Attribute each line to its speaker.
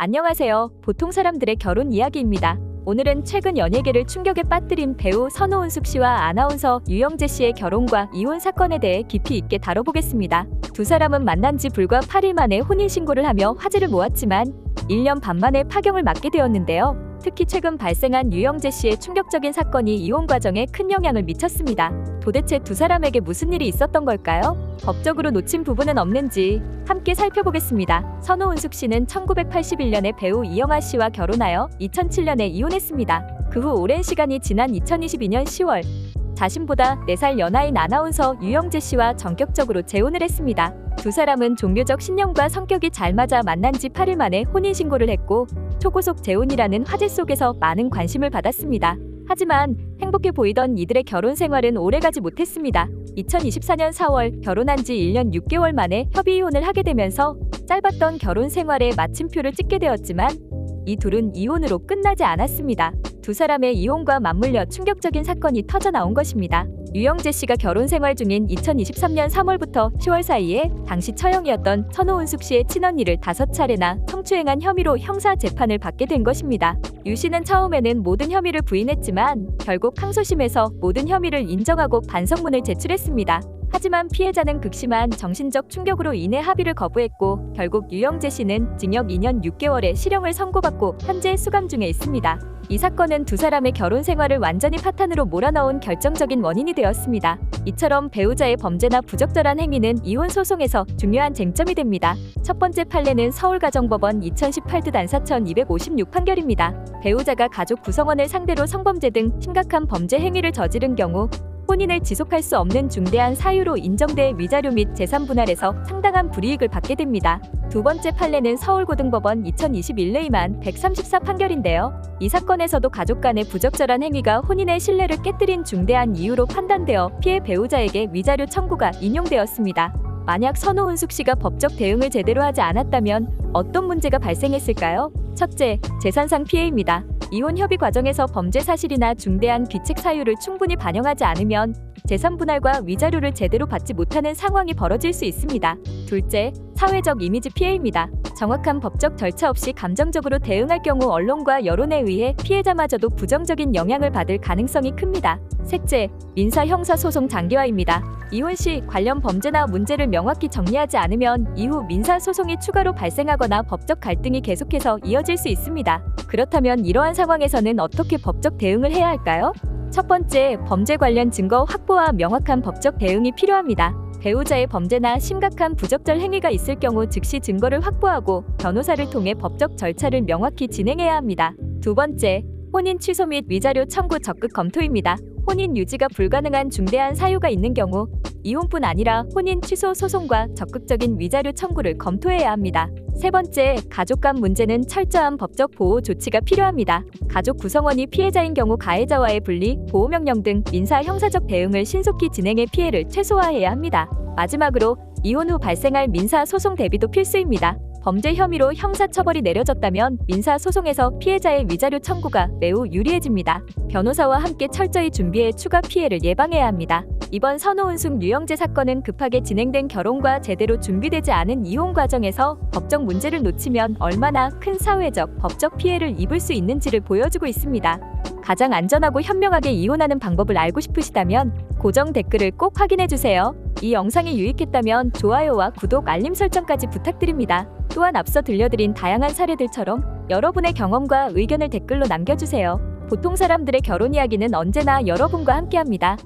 Speaker 1: 안녕하세요. 보통 사람들의 결혼 이야기입니다. 오늘은 최근 연예계를 충격에 빠뜨린 배우 선호은숙 씨와 아나운서 유영재 씨의 결혼과 이혼 사건에 대해 깊이 있게 다뤄보겠습니다. 두 사람은 만난 지 불과 8일 만에 혼인신고를 하며 화제를 모았지만 1년 반 만에 파경을 맞게 되었는데요. 특히 최근 발생한 유영재 씨의 충격적인 사건이 이혼 과정에 큰 영향을 미쳤습니다. 도대체 두 사람에게 무슨 일이 있었던 걸까요? 법적으로 놓친 부분은 없는지 함께 살펴보겠습니다. 선호은숙 씨는 1981년에 배우 이영하 씨와 결혼하여 2007년에 이혼했습니다. 그 후 오랜 시간이 지난 2022년 10월 자신보다 4살 연하인 아나운서 유영재 씨와 전격적으로 재혼을 했습니다. 두 사람은 종교적 신념과 성격이 잘 맞아 만난 지 8일 만에 혼인신고를 했고 초고속 재혼이라는 화제 속에서 많은 관심을 받았습니다. 하지만 행복해 보이던 이들의 결혼 생활은 오래가지 못했습니다. 2024년 4월 결혼한 지 1년 6개월 만에 협의 이혼을 하게 되면서 짧았던 결혼 생활에 마침표를 찍게 되었지만 이 둘은 이혼으로 끝나지 않았습니다. 두 사람의 이혼과 맞물려 충격적인 사건이 터져 나온 것입니다. 유영재 씨가 결혼 생활 중인 2023년 3월부터 10월 사이에 당시 처형이었던 선호은숙 씨의 친언니를 5차례나 성추행한 혐의로 형사 재판을 받게 된 것입니다. 유 씨는 처음에는 모든 혐의를 부인했지만 결국 항소심에서 모든 혐의를 인정하고 반성문을 제출했습니다. 하지만 피해자는 극심한 정신적 충격으로 인해 합의를 거부했고 결국 유영재 씨는 징역 2년 6개월의 실형을 선고받고 현재 수감 중에 있습니다. 이 사건은 두 사람의 결혼 생활을 완전히 파탄으로 몰아넣은 결정적인 원인이 되었습니다. 이처럼 배우자의 범죄나 부적절한 행위는 이혼 소송에서 중요한 쟁점이 됩니다. 첫 번째 판례는 서울가정법원 2018드 단사 1256 판결입니다. 배우자가 가족 구성원을 상대로 성범죄 등 심각한 범죄 행위를 저지른 경우 혼인을 지속할 수 없는 중대한 사유로 인정돼 위자료 및 재산 분할에서 상당한 불이익을 받게 됩니다. 두 번째 판례는 서울고등법원 2021레이만 134 판결인데요. 이 사건에서도 가족 간의 부적절한 행위가 혼인의 신뢰를 깨뜨린 중대한 이유로 판단되어 피해 배우자에게 위자료 청구가 인용되었습니다. 만약 선호은숙 씨가 법적 대응을 제대로 하지 않았다면 어떤 문제가 발생했을까요? 첫째, 재산상 피해입니다. 이혼 협의 과정에서 범죄 사실이나 중대한 귀책 사유를 충분히 반영하지 않으면 재산 분할과 위자료를 제대로 받지 못하는 상황이 벌어질 수 있습니다. 둘째, 사회적 이미지 피해입니다. 정확한 법적 절차 없이 감정적으로 대응할 경우 언론과 여론에 의해 피해자마저도 부정적인 영향을 받을 가능성이 큽니다. 셋째, 민사 형사 소송 장기화입니다. 이혼 시 관련 범죄나 문제를 명확히 정리하지 않으면 이후 민사 소송이 추가로 발생하거나 법적 갈등이 계속해서 이어질 수 있습니다. 그렇다면 이러한 상황에서는 어떻게 법적 대응을 해야 할까요? 첫 번째, 범죄 관련 증거 확보와 명확한 법적 대응이 필요합니다. 배우자의 범죄나 심각한 부적절 행위가 있을 경우 즉시 증거를 확보하고 변호사를 통해 법적 절차를 명확히 진행해야 합니다. 두 번째, 혼인 취소 및 위자료 청구 적극 검토입니다. 혼인 유지가 불가능한 중대한 사유가 있는 경우 이혼뿐 아니라 혼인 취소 소송과 적극적인 위자료 청구를 검토해야 합니다. 세 번째, 가족 간 문제는 철저한 법적 보호 조치가 필요합니다. 가족 구성원이 피해자인 경우 가해자와의 분리, 보호명령 등 민사 형사적 대응을 신속히 진행해 피해를 최소화해야 합니다. 마지막으로 이혼 후 발생할 민사 소송 대비도 필수입니다. 범죄 혐의로 형사처벌이 내려졌다면 민사소송에서 피해자의 위자료 청구가 매우 유리해집니다. 변호사와 함께 철저히 준비해 추가 피해를 예방해야 합니다. 이번 선호은숙 유영재 사건은 급하게 진행된 결혼과 제대로 준비되지 않은 이혼 과정에서 법적 문제를 놓치면 얼마나 큰 사회적, 법적 피해를 입을 수 있는지를 보여주고 있습니다. 가장 안전하고 현명하게 이혼하는 방법을 알고 싶으시다면 고정 댓글을 꼭 확인해주세요. 이 영상이 유익했다면 좋아요와 구독, 알림 설정까지 부탁드립니다. 또한 앞서 들려드린 다양한 사례들처럼 여러분의 경험과 의견을 댓글로 남겨주세요. 보통 사람들의 결혼 이야기는 언제나 여러분과 함께합니다.